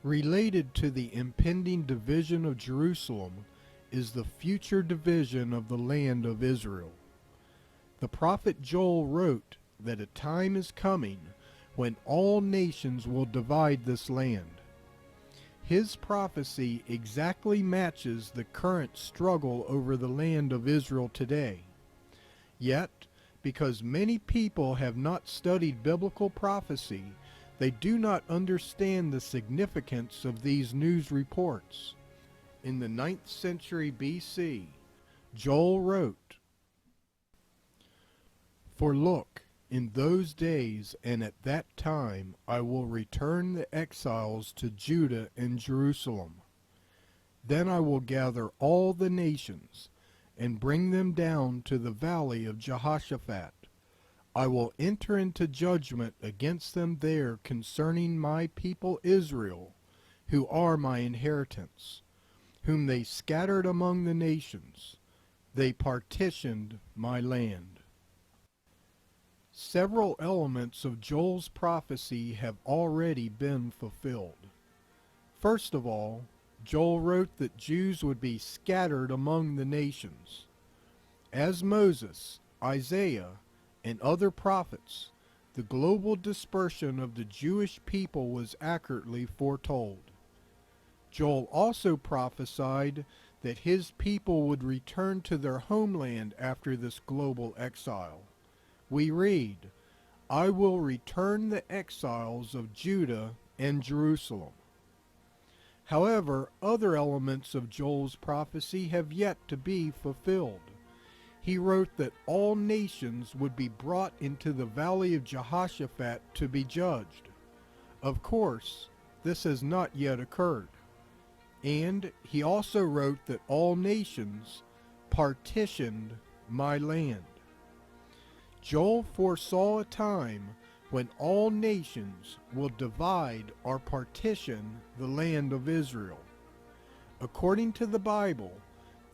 Related to the impending division of Jerusalem is the future division of the land of Israel. The prophet Joel wrote that a time is coming when all nations will divide this land. His prophecy exactly matches the current struggle over the land of Israel today. Yet, because many people have not studied biblical prophecy, they do not understand the significance of these news reports. In the 9th century BC, Joel wrote, "For look, in those days and at that time I will return the exiles to Judah and Jerusalem. Then I will gather all the nations and bring them down to the valley of Jehoshaphat. I will enter into judgment against them there concerning my people Israel, who are my inheritance, whom they scattered among the nations. They partitioned my land." Several elements of Joel's prophecy have already been fulfilled. First of all, Joel wrote that Jews would be scattered among the nations. As Moses, Isaiah, and other prophets, the global dispersion of the Jewish people was accurately foretold. Joel also prophesied that his people would return to their homeland after this global exile. We read, "I will return the exiles of Judah and Jerusalem." However, other elements of Joel's prophecy have yet to be fulfilled. He wrote that all nations would be brought into the valley of Jehoshaphat to be judged. Of course, this has not yet occurred. And he also wrote that all nations partitioned my land. Joel foresaw a time when all nations will divide or partition the land of Israel. According to the Bible,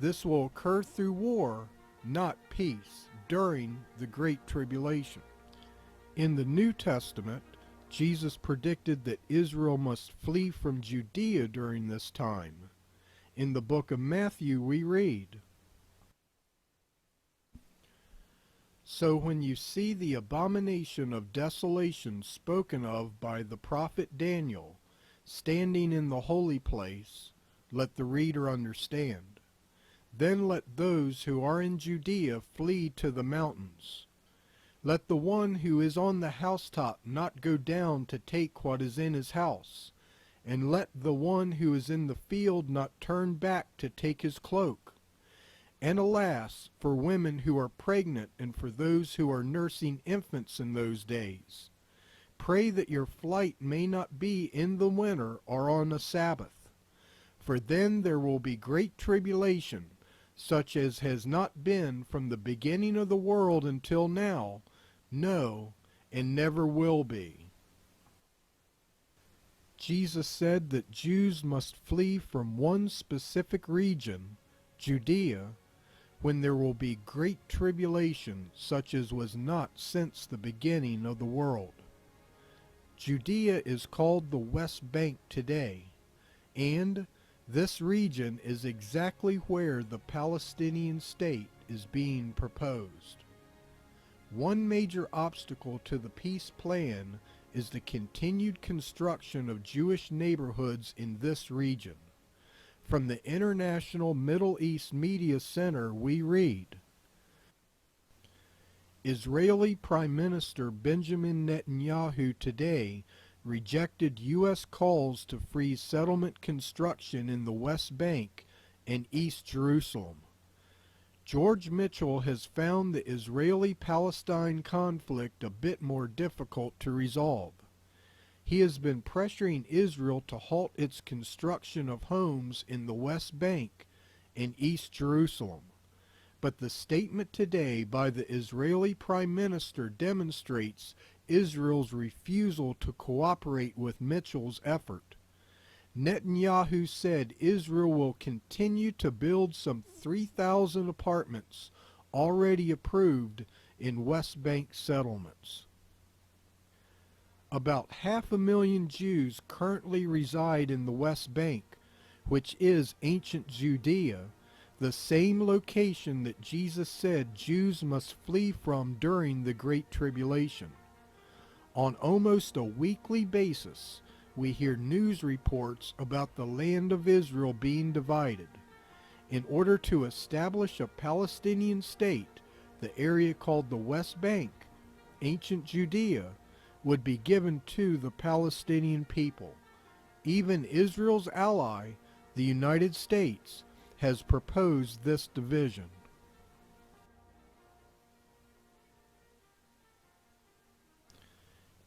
this will occur through war, not peace, during the Great Tribulation. In the New Testament, Jesus predicted that Israel must flee from Judea during this time. In the book of Matthew we read, "So when you see the abomination of desolation spoken of by the prophet Daniel standing in the holy place, let the reader understand. Then let those who are in Judea flee to the mountains. Let the one who is on the housetop not go down to take what is in his house, and let the one who is in the field not turn back to take his cloak. And alas, for women who are pregnant and for those who are nursing infants in those days. Pray that your flight may not be in the winter or on a Sabbath. For then there will be great tribulation, such as has not been from the beginning of the world until now, no, and never will be." Jesus said that Jews must flee from one specific region, Judea, when there will be great tribulation such as was not since the beginning of the world. Judea is called the West Bank today, and this region is exactly where the Palestinian state is being proposed. One major obstacle to the peace plan is the continued construction of Jewish neighborhoods in this region. From the International Middle East Media Center we read, "Israeli Prime Minister Benjamin Netanyahu today rejected U.S. calls to freeze settlement construction in the West Bank and East Jerusalem. George Mitchell has found the Israeli-Palestine conflict a bit more difficult to resolve. He has been pressuring Israel to halt its construction of homes in the West Bank and East Jerusalem. But the statement today by the Israeli Prime Minister demonstrates Israel's refusal to cooperate with Mitchell's effort. Netanyahu said Israel will continue to build some 3,000 apartments already approved in West Bank settlements." About 500,000 Jews currently reside in the West Bank, which is ancient Judea, the same location that Jesus said Jews must flee from during the Great Tribulation. On almost a weekly basis, we hear news reports about the land of Israel being divided. In order to establish a Palestinian state, the area called the West Bank, ancient Judea, would be given to the Palestinian people. Even Israel's ally, the United States, has proposed this division.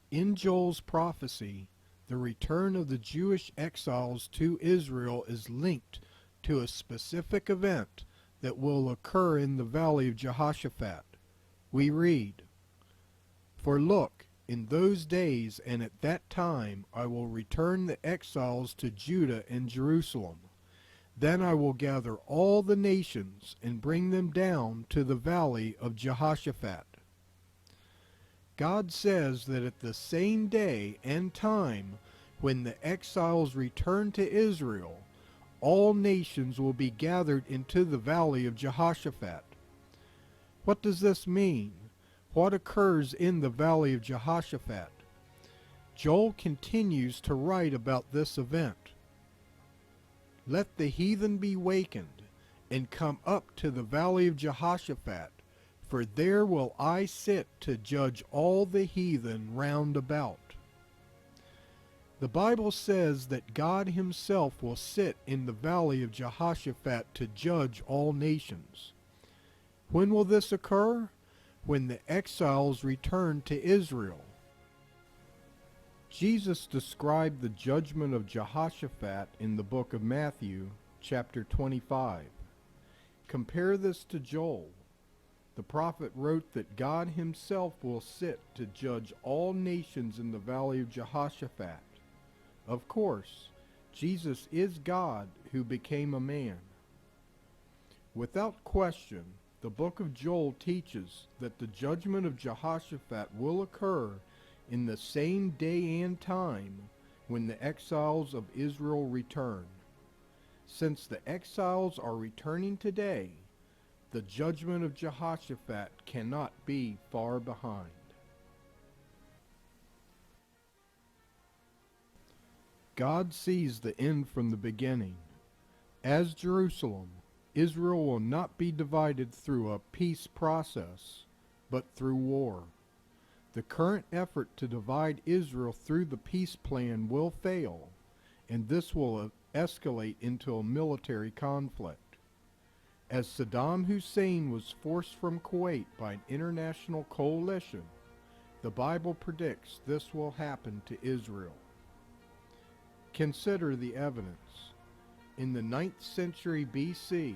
In Joel's prophecy, the return of the Jewish exiles to Israel is linked to a specific event that will occur in the valley of Jehoshaphat. We read, "For look, in those days and at that time I will return the exiles to Judah and Jerusalem. Then I will gather all the nations and bring them down to the valley of Jehoshaphat." God says that at the same day and time when the exiles return to Israel, all nations will be gathered into the valley of Jehoshaphat. What does this mean? What occurs in the valley of Jehoshaphat? Joel continues to write about this event. "Let the heathen be wakened, and come up to the valley of Jehoshaphat, for there will I sit to judge all the heathen round about." The Bible says that God himself will sit in the valley of Jehoshaphat to judge all nations. When will this occur? When the exiles return to Israel. Jesus described the judgment of Jehoshaphat in the book of Matthew, chapter 25. Compare this to Joel. The prophet wrote that God himself will sit to judge all nations in the valley of Jehoshaphat. Of course, Jesus is God who became a man. Without question, the book of Joel teaches that the judgment of Jehoshaphat will occur in the same day and time when the exiles of Israel return. Since the exiles are returning today, the judgment of Jehoshaphat cannot be far behind. God sees the end from the beginning. As Jerusalem, Israel will not be divided through a peace process, but through war. The current effort to divide Israel through the peace plan will fail, and this will escalate into a military conflict. As Saddam Hussein was forced from Kuwait by an international coalition, the Bible predicts this will happen to Israel. Consider the evidence. In the 9th century BC,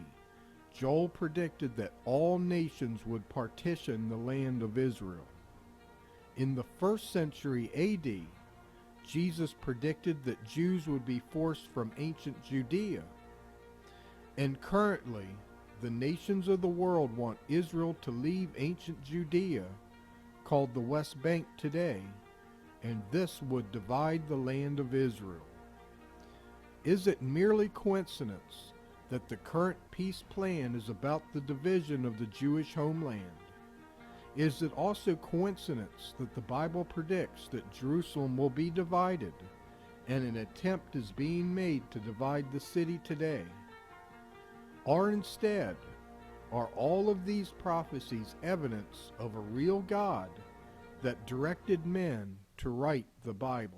Joel predicted that all nations would partition the land of Israel. In the 1st century AD, Jesus predicted that Jews would be forced from ancient Judea. And currently, the nations of the world want Israel to leave ancient Judea, called the West Bank today, and this would divide the land of Israel. Is it merely coincidence that the current peace plan is about the division of the Jewish homeland? Is it also coincidence that the Bible predicts that Jerusalem will be divided, and an attempt is being made to divide the city today? Or instead, are all of these prophecies evidence of a real God that directed men to write the Bible?